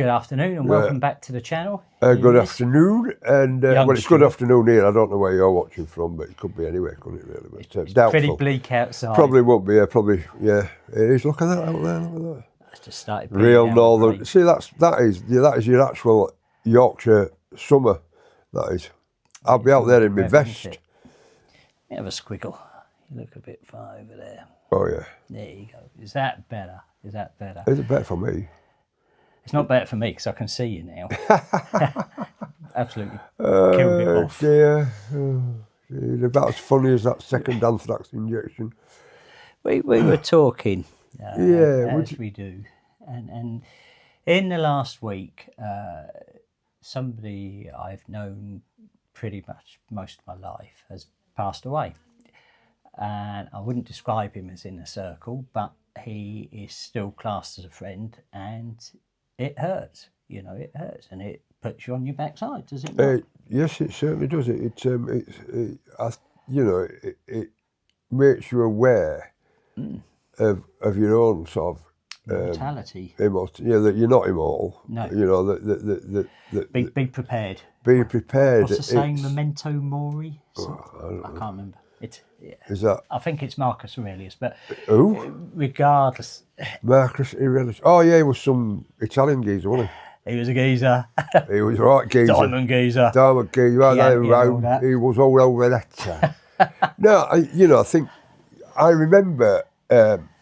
Good afternoon and welcome back to the channel. Good afternoon, and well, it's good Jimmy. afternoon here. I don't know where you're watching from, but it could be anywhere, couldn't it? Really, but It's doubtful. pretty bleak outside. Probably won't be. Probably, yeah. It is. Look at that out there. Look at that. It's just started. Real northern. See, that is your actual Yorkshire summer. That is. I'll be out there in my vest. Let me have a squiggle. You look a bit far over there. Oh yeah. There you go. Is that better? Is that better? Is it better for me? It's not better for me because I can see you now. Absolutely killed it off. Dear. About as funny as that second anthrax injection. We were talking, yeah, as we do, and in the last week, somebody I've known pretty much most of my life has passed away, and I wouldn't describe him as in a circle, but he is still classed as a friend, and it hurts. You know, it hurts, and it puts you on your backside, does it not? Yes, it certainly does. It makes you aware of your own sort of mortality. That you're not immortal. No. You know that. Be prepared. Be prepared. What's the saying? Memento mori. I can't remember. Is that? I think it's Marcus Aurelius, but who? Regardless. Marcus Aurelius. Oh yeah, he was some Italian geezer, wasn't he? He was a geezer. He was right geezer. Diamond geezer. Diamond geezer. Right, he was all over that. No, I think I remember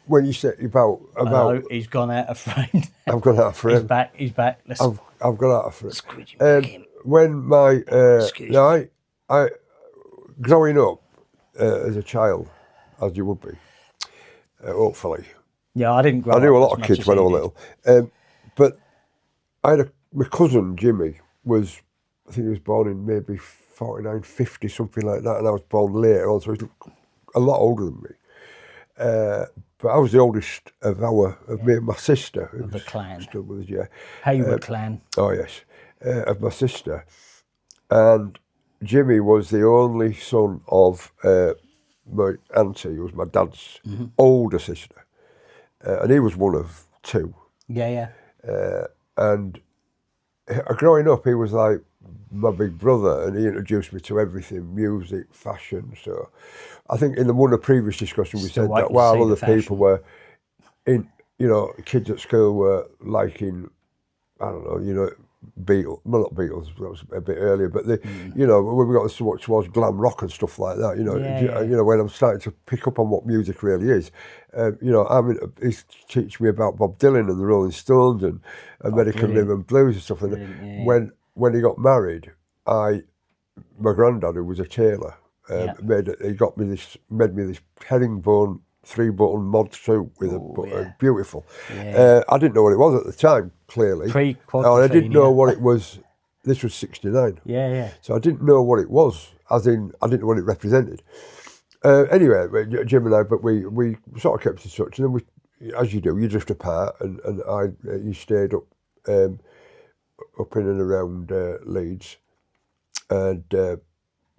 when you said about. He's gone out of frame. I've gone out of frame. He's back. I've gone out of frame. When my I growing up as a child, as you would be, hopefully. Yeah, I didn't grow up. I knew a lot of kids when I was little, but I had my cousin Jimmy was, I think he was born in maybe 49, 50, something like that, and I was born later on, so he's a lot older than me. But I was the oldest of me and my sister. Of the clan. Still with us, yeah. Hayward clan. Oh yes, of my sister, and Jimmy was the only son of my auntie, who was my dad's older sister, and he was one of two. Yeah. And growing up, he was like my big brother, and he introduced me to everything, music, fashion. So I think in one of the previous discussions we said that while other people were kids at school were liking, I don't know, Beatles, well not Beatles, that was a bit earlier, but when we got towards glam rock and stuff like that, when I'm starting to pick up on what music really is, he's teaching me about Bob Dylan and the Rolling Stones and American Rhythm and Blues and stuff. And when he got married, my granddad, who was a tailor, made me this herringbone 3-button mod suit with beautiful. Yeah. I didn't know what it was at the time, clearly. I didn't know what it was. This was 69. Yeah. So I didn't know what it was, as in I didn't know what it represented. Anyway, Jim and I, but we sort of kept in touch, and then we, as you do, you drift apart, and you stayed up in and around Leeds, and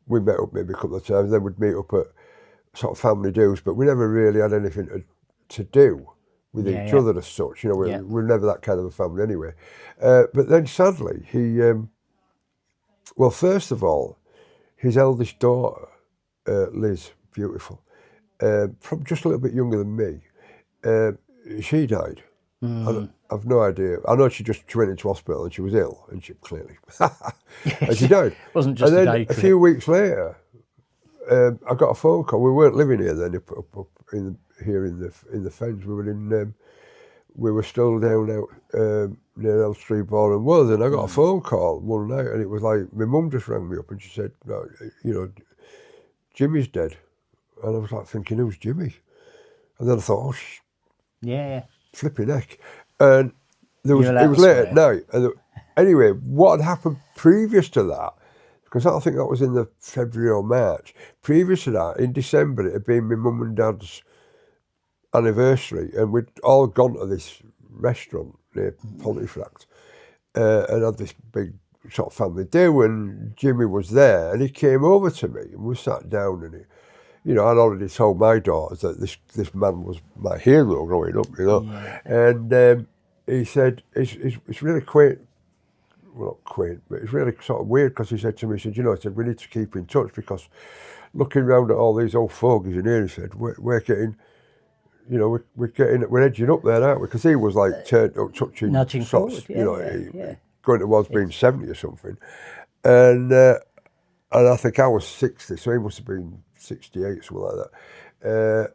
we met up maybe a couple of times. Then we'd meet up at sort of family dues, but we never really had anything to do with each other as such. We're never that kind of a family anyway. But then sadly, he, first of all, his eldest daughter, Liz, beautiful, probably just a little bit younger than me, she died. I've no idea. I know she went into hospital and she was ill, and she clearly, and she died. Wasn't just and a then day trip. A few weeks later, I got a phone call. We weren't living here then, up in the Fens. We were still down out near Elstree, Boreham Wood, and I got a phone call one night, and it was like my mum just rang me up and she said, Jimmy's dead, and I was like thinking, who's Jimmy? And then I thought, flipping heck, and it was late at night. And anyway, what had happened previous to that? Because I think that was in the February or March. Previous to that, in December, it had been my mum and dad's anniversary, and we'd all gone to this restaurant near Pontefract and had this big sort of family do, and Jimmy was there, and he came over to me, and we sat down, and I'd already told my daughters that this man was my hero growing up, and he said, it's really quaint, well, not quaint, but it's really sort of weird because he said to me, he said, you know, he said, we need to keep in touch because looking around at all these old fogies in here, he said, we're getting, you know, we're edging up there, aren't we? Because he was like turned up, touching, Nudging sort forward, of, you know, yeah. going towards being 70 or something. And I think I was 60, so he must have been 68, something like that.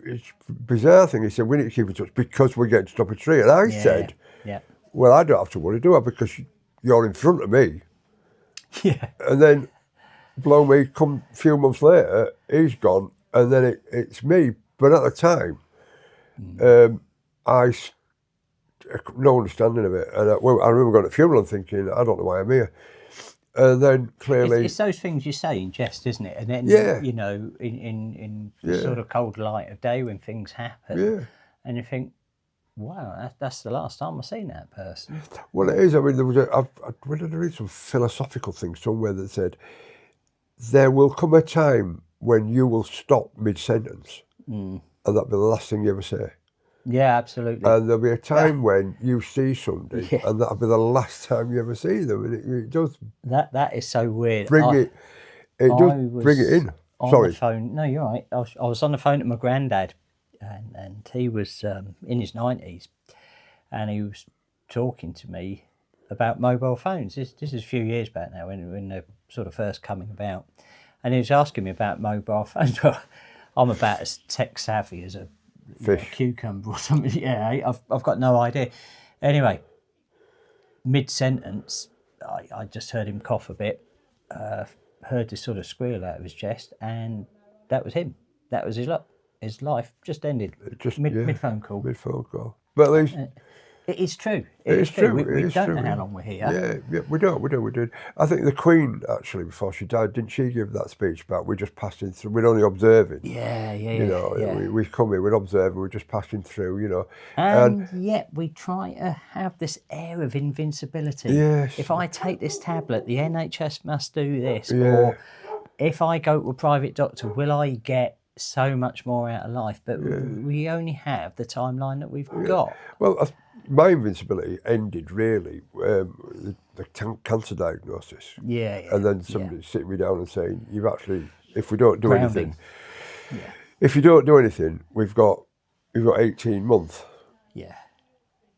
It's a bizarre thing. He said, we need to keep in touch because we're getting to top a tree. And I said, well, I don't have to worry, do I? Because you're in front of me. Yeah. And then, blow me, come a few months later, he's gone, and then it's me. But at the time, I no understanding of it. And I remember going to the funeral and thinking, I don't know why I'm here. And then clearly... It's those things you say in jest, isn't it? And then, you know, in the sort of cold light of day when things happen, and you think, wow, that's the last time I've seen that person. Well, it is. I mean, I read some philosophical thing somewhere that said, there will come a time when you will stop mid-sentence, and that'll be the last thing you ever say. Yeah, absolutely. And there'll be a time when you see somebody, and that'll be the last time you ever see them. And it does. That is so weird. Bring it in. On the phone. No, you're right. I was on the phone to my granddad, and he was in his 90s, and he was talking to me about mobile phones. This is a few years back now, when they're sort of first coming about, and he was asking me about mobile phones. Well, I'm about as tech savvy as a cucumber or something. Yeah, I've got no idea. Anyway, mid-sentence, I just heard him cough a bit, heard this sort of squeal out of his chest, and that was him. That was his life just ended. Mid-phone call. Mid-phone call. But at least... It is true. It is true. We don't know how long we're here. Yeah, we do. I think the Queen, actually, before she died, didn't she give that speech about we're just passing through, we're only observing. You know, we've come here, we're observing, we're just passing through, you know. And yet we try to have this air of invincibility. Yes. If I take this tablet, the NHS must do this. Or if I go to a private doctor, will I get so much more out of life? But we only have the timeline that we've got. Well, my invincibility ended really the cancer diagnosis. And then somebody sitting me down and saying, "You've actually, if we don't do anything, if you don't do anything, you've got 18 months."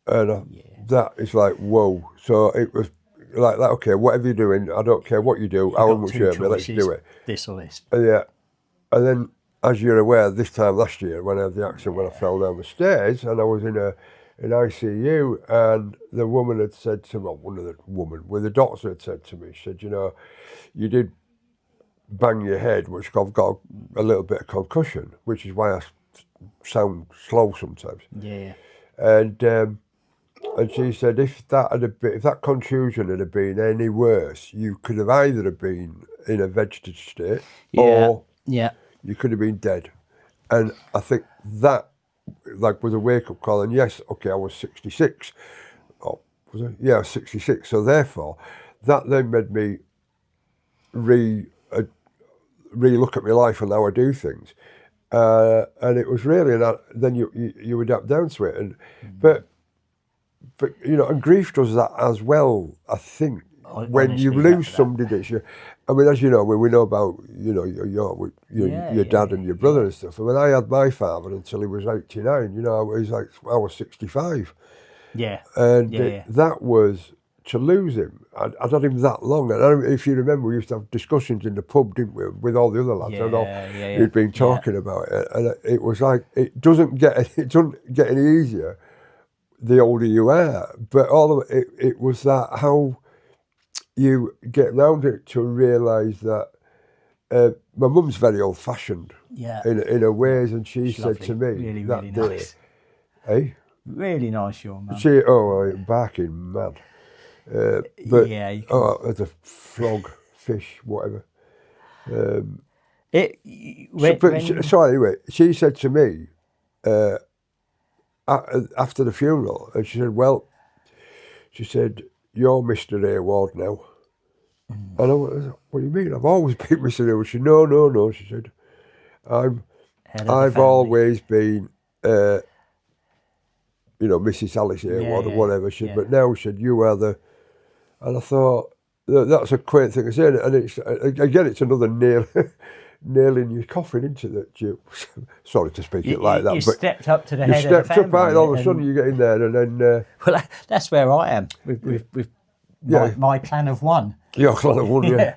And that is like, whoa. So it was like, okay, whatever you're doing, I don't care what you do, how much you earn, let's do it. This or this. And then, as you're aware, this time last year when I had the accident, when I fell down the stairs, and I was in ICU, and the woman had said to me, the doctor had said to me, she said, you know, you did bang your head, which I've got a little bit of concussion, which is why I sound slow sometimes. And she said, if that contusion had been any worse, you could have either have been in a vegetative state, or you could have been dead. And I think that was a wake-up call. And yes, okay, I was 66. Oh, was it? Yeah, I was 66. So therefore, that then made me re-look at my life and how I do things. And it was really, then you adapt down to it. And but you know, and grief does that as well, I think. When you lose somebody that you, I mean, as you know, we know about, you know, your dad and your brother and stuff. I mean, I had my father until he was 89. You know, I was 65. That was, to lose him, I'd had him that long. And if you remember, we used to have discussions in the pub, didn't we, with all the other lads. I know who'd been talking about it, and it was like, it doesn't get any easier the older you are. But all of it was that how you get round it to realise that my mum's very old-fashioned in her ways, and she said to me really nice. Hey? Really nice, your mum. Barking mad. As a frog, fish, whatever. Anyway, she said to me after the funeral, and she said, you're Mr. Hayward now. And I went, what do you mean? I've always been Mr. Hayward. She said, no. She said, I've always been you know, Mrs. Alice here, Yeah, whatever. She, yeah. but now she said, you are the, and I thought that's a quaint thing to say, and it's again, it's another nail. Nail in your coffin, isn't it? That you, sorry to speak it like that, You but stepped up to the you head of the stepped up, family, and all of a sudden you get in there, and then well, that's where I am with my clan of one. you're kind of one, yeah.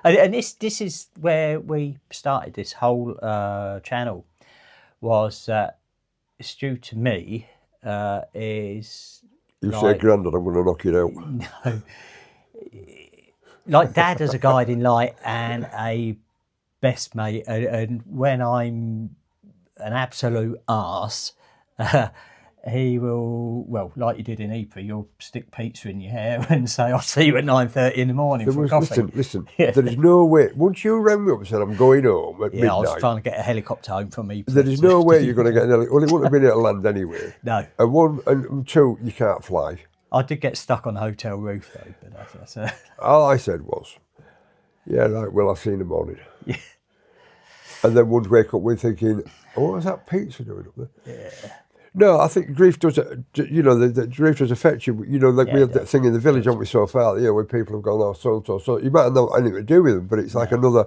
And this is where we started this whole channel. Was Stu to me is You like, say, Grandad, I'm going to knock you out. no, like Dad as a guiding light and a best mate, and when I'm an absolute arse, he will, well, like you did in Ypres, you'll stick pizza in your hair and say, I'll see you at 9:30 in the morning for coffee. Listen, Yeah. there is no way, once you rang me up and said, I'm going home at midnight, I was trying to get a helicopter home from Ypres. there is no way you're going to get an helicopter. Well, it wouldn't have been able to land anyway. No. And one, and two, you can't fly. I did get stuck on the hotel roof though, but that's All I said was, yeah, right, well, I'll see you in the morning. Yeah. And then one'd wake up with thinking, oh, what was that pizza doing up there? Yeah. No, I think grief does, you know, the grief does affect you. You know, like we had that thing in the village, haven't we, so far, you know, when people have gone, oh, so. You might have not anything to do with them, but it's like another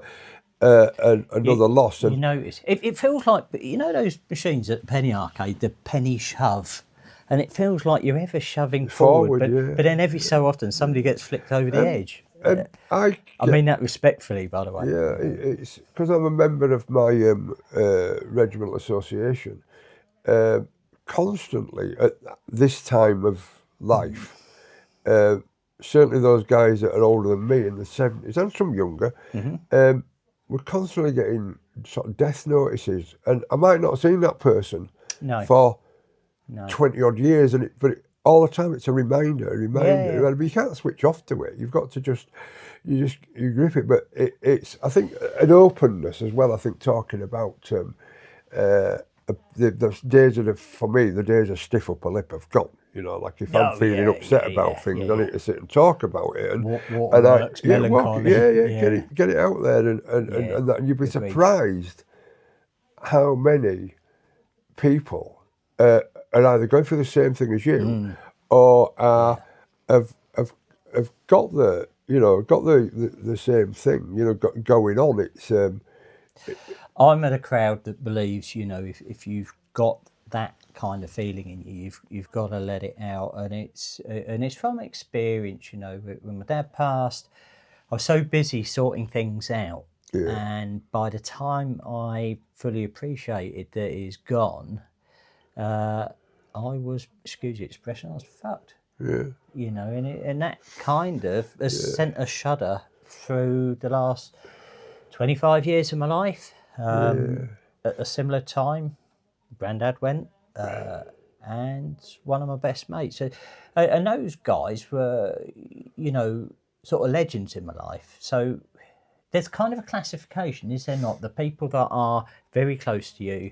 loss. And you notice, it feels like, you know those machines at the penny arcade, the penny shove, and it feels like you're ever shoving forward but then every so often somebody gets flicked over the edge. And I mean that respectfully, by the way. Yeah, it's because I'm a member of my regimental association. Constantly at this time of life, certainly those guys that are older than me in the 70s and some younger, we're constantly getting sort of death notices, and I might not have seen that person for 20 odd years, but all the time it's a reminder. Yeah. But you can't switch off to it. You've got to you grip it. But it's, I think, an openness as well. I think talking about the days for me, the days of stiff upper lip have gone. You know, like if I'm feeling upset about things, I need to sit and talk about it. And get it out there, and you'd be surprised how many people are either going through the same thing as you, or have got the same thing, you know, going on. It's I'm at a crowd that believes, you know, if you've got that kind of feeling in you, you've got to let it out, and it's from experience. You know, when my dad passed, I was so busy sorting things out, and by the time I fully appreciated that he's gone, I was, excuse the expression, I was fucked. Yeah. You know, and that kind of has sent a shudder through the last 25 years of my life. At a similar time, Grandad went, and one of my best mates. So, and those guys were, you know, sort of legends in my life. So there's kind of a classification, is there not? The people that are very close to you,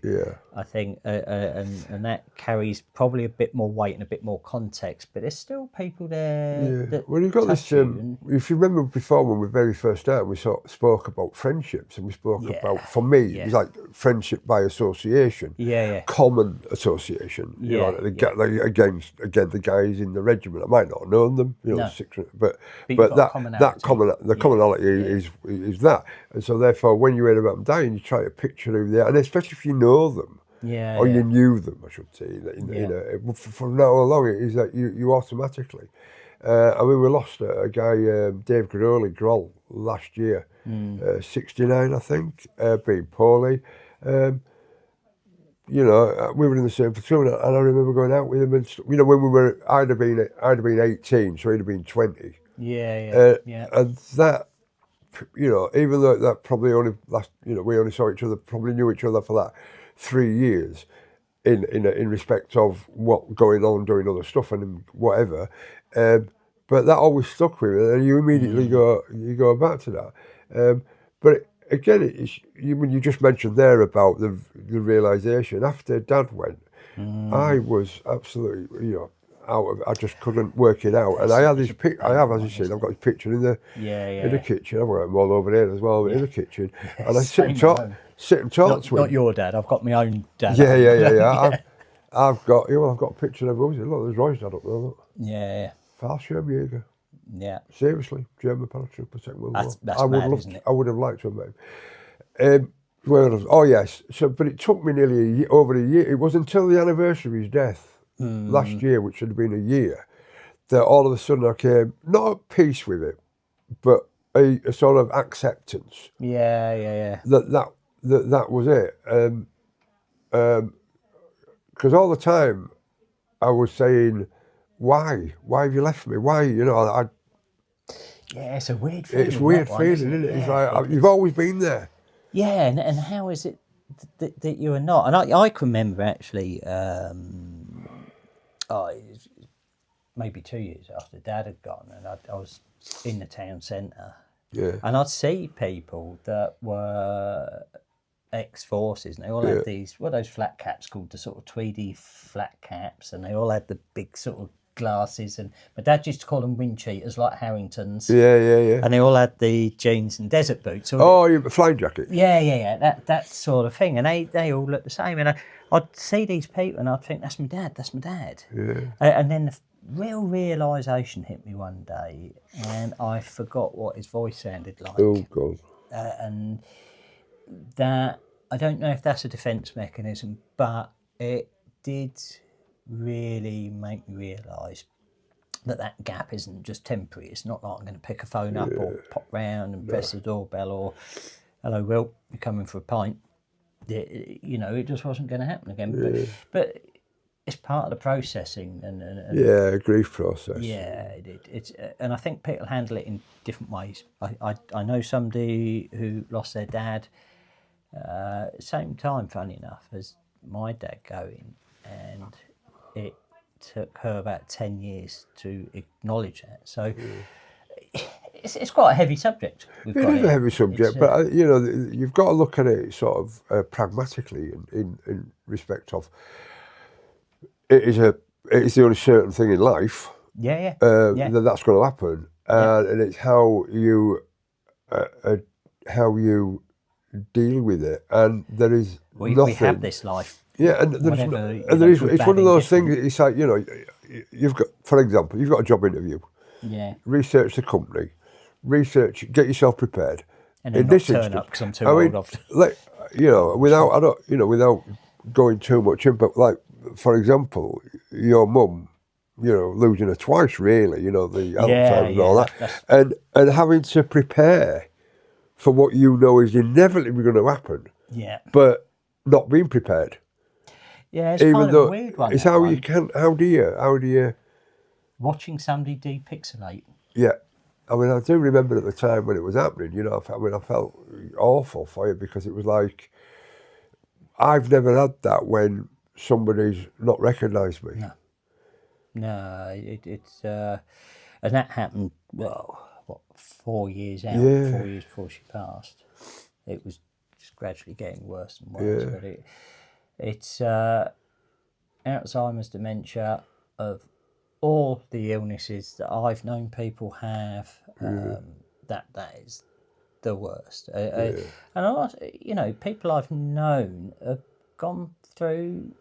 I think, and that carries probably a bit more weight and a bit more context, but there's still people there that well, you've got this, you if you remember before when we very first started, we spoke about friendships, and we spoke about, for me, it was like friendship by association, common association, you know, against the guys in the regiment. I might not have known them, you know, but that commonality is that, and so therefore when you hear about them dying, you try to picture who they are, and especially if you know them, or you knew them, I should say. From now along, it is that you automatically. I mean, we lost a guy, Dave Groll, last year, 69, I think, being poorly. You know, we were in the same platoon, and I remember going out with him, and you know, I'd have been 18, so he'd have been 20. And that, you know, even though that probably only last, you know, we only saw each other, probably knew each other for that 3 years, in respect of what going on, doing other stuff and whatever, but that always stuck with me, and you immediately go back to that. But again, when you just mentioned there about the realization after Dad went, I was absolutely, you know, I just couldn't work it out, and I had this as you said, I've got his picture in the kitchen. I've got them all over there as well, in the kitchen, and I sit and talk to him. Not your dad. I've got my own dad. Yeah. I've got a picture of Uzi. Look, there's Roy's dad up there. Look, Yeah, Fallschirmjäger. yeah. Seriously, German paratrooper, Second World War. That's mad, isn't it? I would have liked to have met him. Where else? Oh yes. So, but it took me nearly over a year. It was until the anniversary of his death last year, which had been a year, that all of a sudden I came not at peace with it, but a sort of acceptance. Yeah. That was it. Because all the time I was saying, why have you left me? Why, Yeah, it's a weird feeling. it's a weird that one, feeling, isn't it? Yeah, It's like you've always been there. Yeah, and how is it that you are not? And I can remember actually, it was maybe 2 years after Dad had gone, and I was in the town centre, Yeah. and I'd see people that were ex-forces, and they all had these, what are those flat caps called, the sort of tweedy flat caps, and they all had the big sort of glasses, and my dad used to call them wind cheaters, like Harringtons. Yeah. And they all had the jeans and desert boots. Flying jacket. Yeah. That sort of thing, and they all look the same. And I'd see these people, and I'd think, that's my dad. Yeah. And then the real realisation hit me one day, and I forgot what his voice sounded like. Oh God. And that, I don't know if that's a defence mechanism, but it did really make me realise that gap isn't just temporary. It's not like I'm going to pick a phone up or pop round and press the doorbell or, hello, Will, you're coming for a pint. It just wasn't going to happen again. But it's part of the processing. And grief process. Yeah, it's and I think people handle it in different ways. I know somebody who lost their dad same time, funny enough, as my dad going, and it took her about 10 years to acknowledge that. So it's quite a heavy subject. It is a heavy subject, but you've got to look at it sort of pragmatically in respect of it's the only certain thing in life. That's going to happen, and it's how you deal with it, and there is nothing. We have this life. Yeah, and it's one of those things. It's like you've got, for example, you've got a job interview. Yeah. Research the company, get yourself prepared. And then not turn up because I'm too old often. Without going too much in, but like, for example, your mum, losing her twice, really. The Alzheimer's and all that, and having to prepare for what is inevitably going to happen. Yeah. But not being prepared. Yeah, it's kind of a weird one. It's how do you... Watching somebody depixelate. Yeah. I mean, I do remember at the time when it was happening, I felt awful for you, because it was like, I've never had that when somebody's not recognised me. No, it's... and that happened, 4 years out, 4 years before she passed. It was just gradually getting worse and worse, but it's Alzheimer's, dementia, of all the illnesses that I've known people have, that is the worst. And people I've known have gone through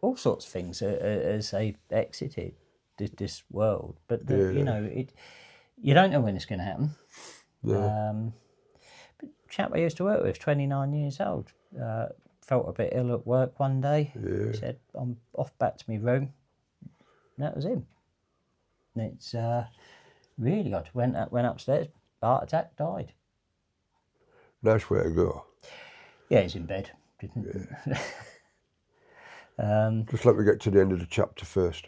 all sorts of things as they've exited this world, but you don't know when it's going to happen. But chap I used to work with, 29 years old, felt a bit ill at work one day. He said, I'm off back to my room. And that was him. And it's really odd. Went upstairs, heart attack, died. Nice way to go. Yeah, he's in bed. Just let me get to the end of the chapter first.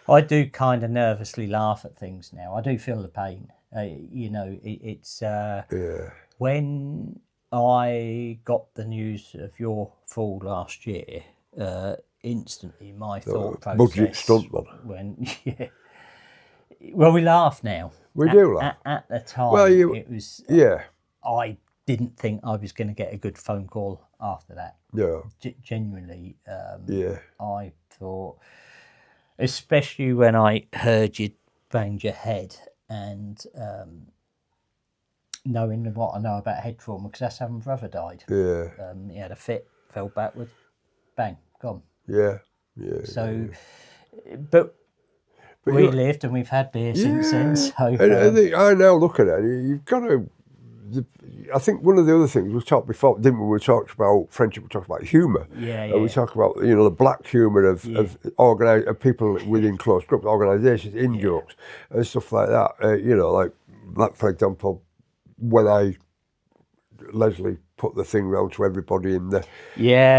I do kind of nervously laugh at things now. I do feel the pain. It's when I got the news of your fall last year, instantly my thought process... Budget stuntman. Well, we laugh now. We do laugh. At the time, it was... I didn't think I was going to get a good phone call after that. Yeah. Genuinely, I thought... Especially when I heard you banged your head, and knowing what I know about head trauma, because that's how my brother died. Yeah. He had a fit, fell backwards, bang, gone. Yeah. Yeah. So, but we lived and we've had beer since then. So and I think I now look at it. You've got to. I think one of the other things we talked before, didn't we? We talked about friendship. We talked about humour. Yeah. We talk about the black humour of people within close groups, organisations, in jokes and stuff like that. Like for example, when Leslie put the thing round to everybody in the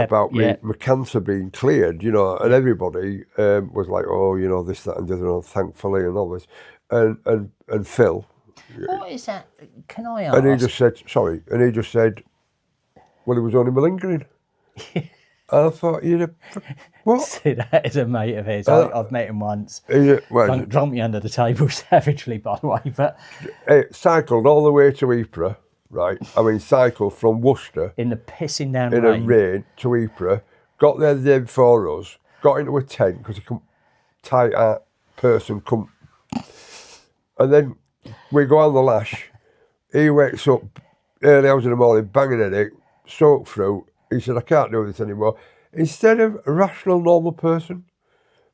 about my cancer being cleared, and everybody was like, oh, this, that, and the other, thankfully, and all this, and Phil. What is that? Can I ask? And he just said, well, he was only malingering. And I thought, what? See, that is a mate of his. I've met him once. Drunk me under the table savagely, by the way. But cycled all the way to Ypres, right? I mean, cycled from Worcester in the pissing down in rain. a rain to Ypres. Got there the day before us. Got into a tent because he couldn't. Tight person couldn't. And then we go on the lash. He wakes up early hours in the morning, banging headache, soaked through. He said, I can't do this anymore. Instead of a rational, normal person,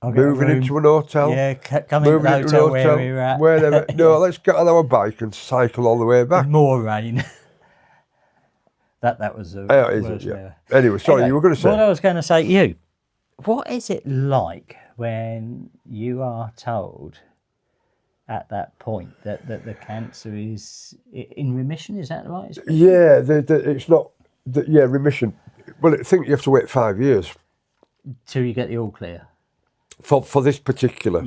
moving into an hotel. Yeah, coming to the hotel where we were at. Wherever. No, let's get on our bike and cycle all the way back. In more rain. that was the worst ever. Anyway, sorry, you were going to say. What I was going to say to you, what is it like when you are told at that point that the cancer is in remission? Is that right? Yeah, it's not. Remission. Well, I think you have to wait 5 years till you get the all clear for this particular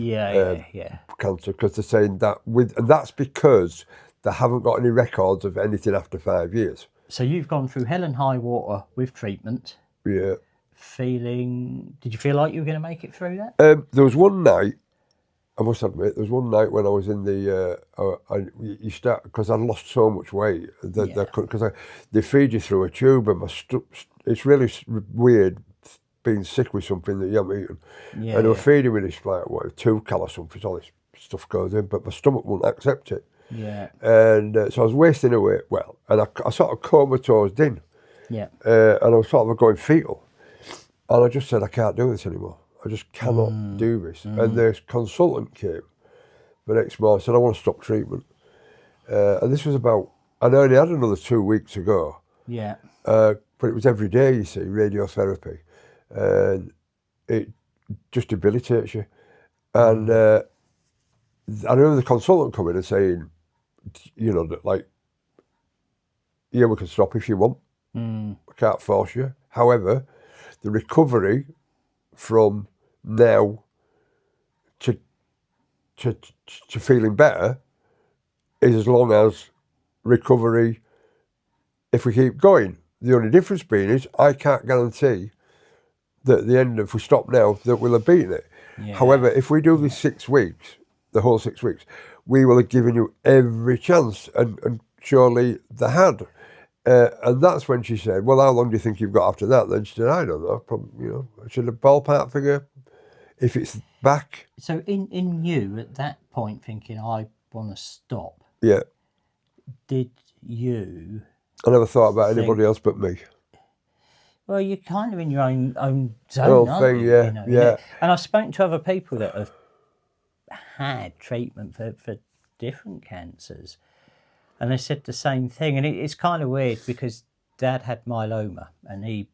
cancer, because they're saying that and that's because they haven't got any records of anything after 5 years. So you've gone through hell and high water with treatment. Yeah. Did you feel like you were going to make it through that? There was one night, I must admit, there was one night when I was in the, you start, because I'd lost so much weight, because they feed you through a tube, and it's really weird being sick with something that you haven't eaten. Yeah, and they were feeding me this, like, 2 cal or something, all this stuff goes in, but my stomach wouldn't accept it. Yeah. And so I was wasting away, and I sort of comatose in. Yeah. And I was sort of going fetal. And I just said, I can't do this anymore. I just cannot do this. And the consultant came the next morning and said, I want to stop treatment. And this was I'd only had another 2 weeks to go. Yeah. But it was every day, you see, radiotherapy. And it just debilitates you. And I remember the consultant coming and saying, that we can stop if you want. I can't force you. However, the recovery from now to feeling better is as long as recovery if we keep going. The only difference being is I can't guarantee that at the end, if we stop now, that we'll have beaten it. Yeah. However, if we do this 6 weeks, the whole 6 weeks, we will have given you every chance, and surely they had. And that's when she said, well, how long do you think you've got after that? Then she said, I don't know, probably, I should have ballpark figure if it's back. So in you at that point thinking, I want to stop. Yeah. Did you? I never thought about anybody else but me. Well, you're kind of in your own zone, aren't you? Yeah. And I've spoken to other people that have had treatment for different cancers. And they said the same thing. And it's kind of weird because Dad had myeloma and he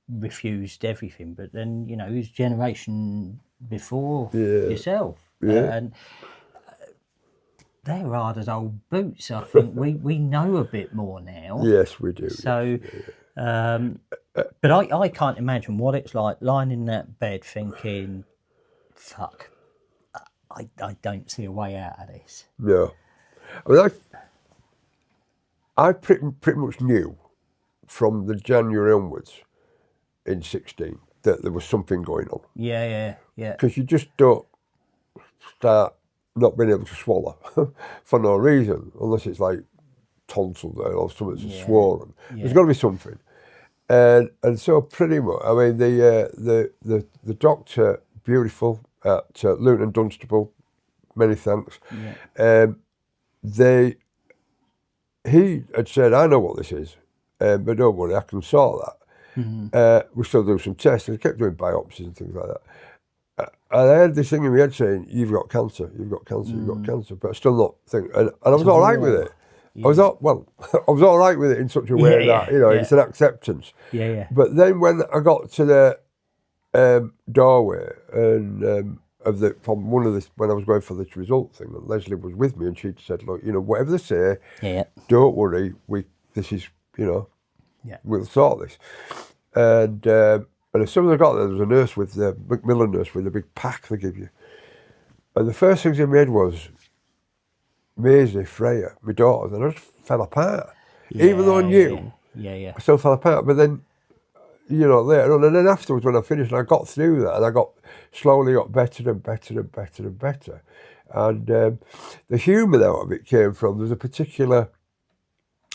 refused everything. But then, he was generation before yourself. Yeah. And they're hard as old boots. I think we know a bit more now. Yes, we do. So, but I can't imagine what it's like lying in that bed thinking, fuck, I don't see a way out of this. No. I mean, I pretty much knew from the January onwards in 16 that there was something going on. Yeah. Because you just don't start not being able to swallow for no reason, unless it's like tonsil there or something that's swollen. Yeah. There's got to be something. And so pretty much, I mean, the doctor, beautiful, at Luton and Dunstable, many thanks. Yeah. He had said, I know what this is, but don't worry, I can sort that. We still do some tests, and I kept doing biopsies and things like that. And I had this thing in my head saying, "You've got cancer, you've got cancer, you've got cancer," but I still not think, and I was all right with it. I was I was all right with it in such a way that it's an acceptance. But then when I got to the doorway and from one of this, when I was going for this result thing, and Leslie was with me, and she said, "Look, whatever they say, don't worry. This is, we'll sort this." And as soon as I got there was a nurse with the Macmillan nurse with a big pack they give you, and the first things in my head was Maisie, Freya, my daughters, and I just fell apart. Even though I knew, I still fell apart. But then, later on, and then afterwards when I finished, I got through that, and I slowly got better and better and better and better. And the humour out of it came from, there's a particular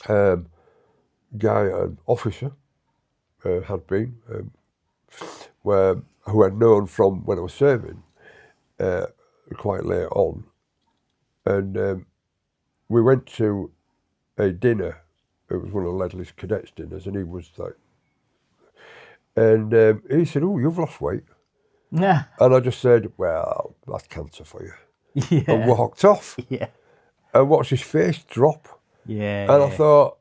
guy, an officer, had been, who I'd known from when I was serving, quite late on. And we went to a dinner. It was one of Leslie's cadets' dinners, and he was like, and he said, "Oh, you've lost weight." Yeah. And I just said, "Well, that's cancer for you." And walked off. And watched his face drop. And I thought,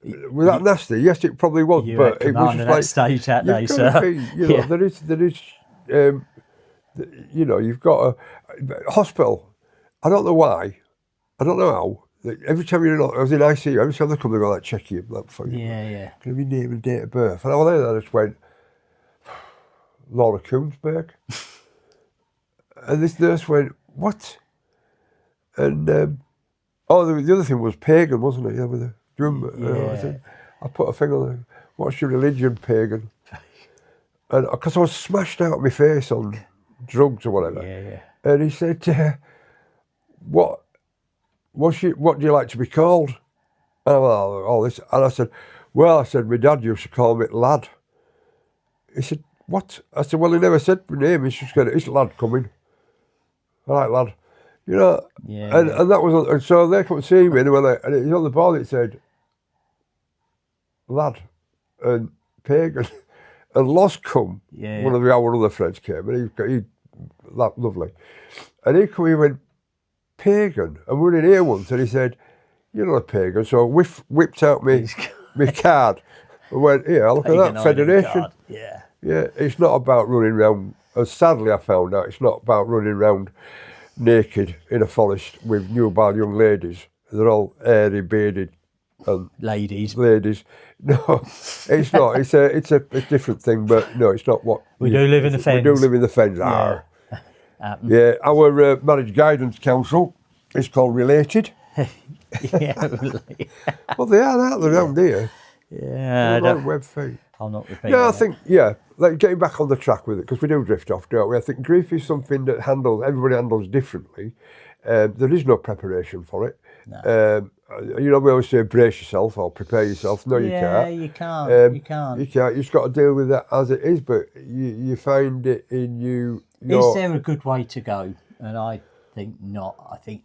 was that nasty? Yes, it probably was, but it was just like stage that day, sir. There is, you've got a hospital. I don't know why. I don't know how. Every time I was in ICU, every time they come, they go like, check you, like, for you. Can I be name and date of birth? And I was there, I just went, Laura Koonsberg. And this nurse went, what? And the other thing was pagan, wasn't it? Do you remember? I put a thing on there. What's your religion, pagan? And because I was smashed out of my face on drugs or whatever. And he said, what do you like to be called? And all this. And I said, my dad used to call me Lad. He said, what? I said, well, he never said my name. He's just going, "It's Lad coming." I like Lad. And that was, and so they come and see me, and it was on the board, it said, Lad, and pagan, and Los come. One of our other friends came, and he lovely. And he come, he went, pagan. And we were in here once, and he said, "You're not a pagan." So I whipped out my card and went, "Here, look at that, Federation." It's not about running around, and sadly I found out, it's not about running around naked in a forest with newborn young ladies. They're all hairy, bearded, and ladies. No, it's not. It's a different thing, but no, it's not what we do live in the Fens. We do live in the Fens. Our marriage guidance council is called Related. Well, they are, aren't they, around here? Web feed. I'll not repeat. I think like getting back on the track with it, because we do drift off, don't we? I think grief is something that everybody handles differently. There is no preparation for it. No. We always say brace yourself or prepare yourself. No, you can't. You can't. You can't. You can't. You just got to deal with that as it is. But you find it in you. Is there a good way to go? And I think not. I think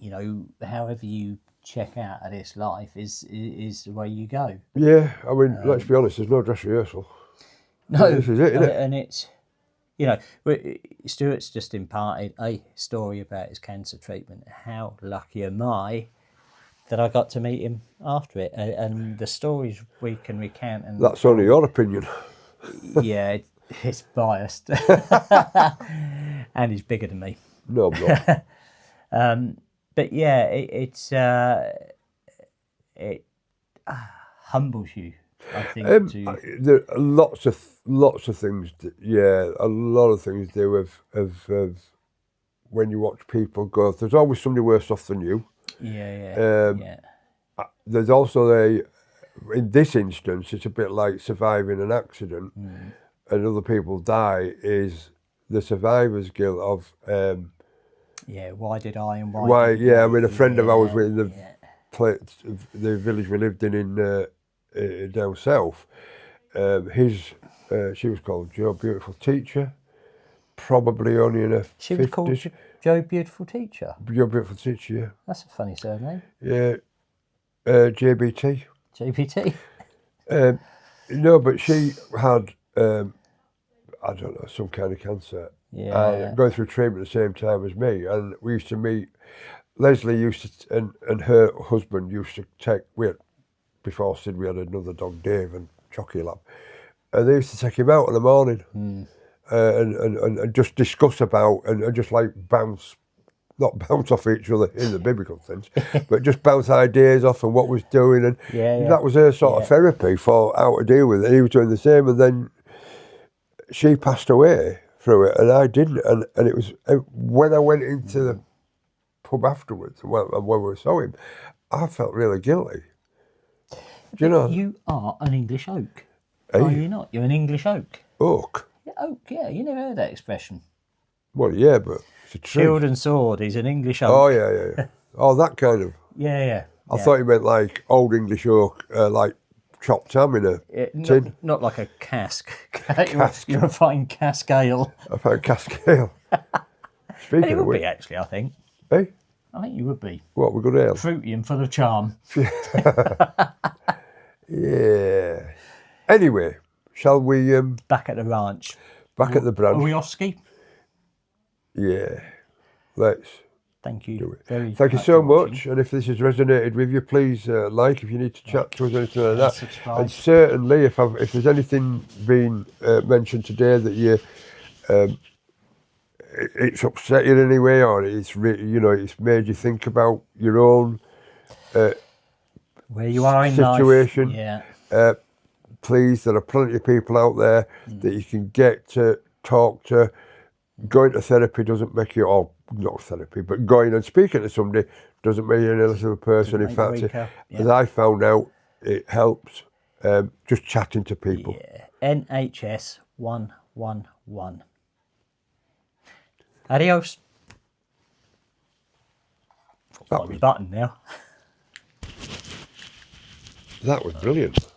however you check out of this life is the way you go. Yeah, I mean, let's be honest. There's no dress rehearsal. No, this is it, isn't it? And it's Stuart's just imparted a story about his cancer treatment. How lucky am I that I got to meet him after it, and the stories we can recount. And that's only your opinion. It's biased, and he's bigger than me. No, I'm not. But it humbles you, I think. There are lots of things. A lot of things do of when you watch people go. There's always somebody worse off than you. There's also in this instance, it's a bit like surviving an accident and other people die, is the survivor's guilt of why did I and why I mean, a friend of ours in the village we lived in down south, she was called Joe Beautiful Teacher, probably only in her 50s. She was called Joe Beautiful Teacher? Joe Beautiful Teacher, yeah. That's a funny surname. Yeah. JBT. JBT? No, but she had I don't know, some kind of cancer. Yeah. And going through treatment at the same time as me. And we used to meet, Leslie used to, and her husband used to take, before Sid, we had another dog, Dave, and Chocky Lab. And they used to take him out in the morning and just discuss about, and just like not bounce off each other in the biblical sense, but just bounce ideas off and what was doing. And that was her sort of therapy for how to deal with it. And he was doing the same. And then she passed away through it, and I didn't. And it was when I went into the pub afterwards, when we saw him, I felt really guilty. Do you know? You are an English oak. Are you not? You're an English oak. Oak? Yeah, oak, yeah. You never heard that expression. Well, yeah, but it's a tree. Shield and sword is an English oak. Oh, yeah. Oh, that kind of. Yeah. I thought you meant like old English oak, like chopped ham in a tin. Not like a cask. You're a fine cask ale. I found cask ale. Speaking It of would which. be, actually, I think. Eh? I think you would be. What, we're good ale? Fruity and full of charm. Yeah. Anyway, shall we... Back at the ranch. Back at the branch. Are we off ski? Yeah. Let's. Thank you. Do it. Very Thank you much so for much. watching. And if this has resonated with you, please like if you need to chat to us or anything like that. Subscribe. And certainly, if there's anything being mentioned today that you it's upset you in any way, or it's it's made you think about your own where you are in situation. Life. Yeah. Please, there are plenty of people out there that you can get to talk to. Going to therapy doesn't make you, or not therapy, but going and speaking to somebody doesn't make you any less of a person. In fact, as I found out, it helps just chatting to people. Yeah. NHS 111. Adios. That was button now. brilliant.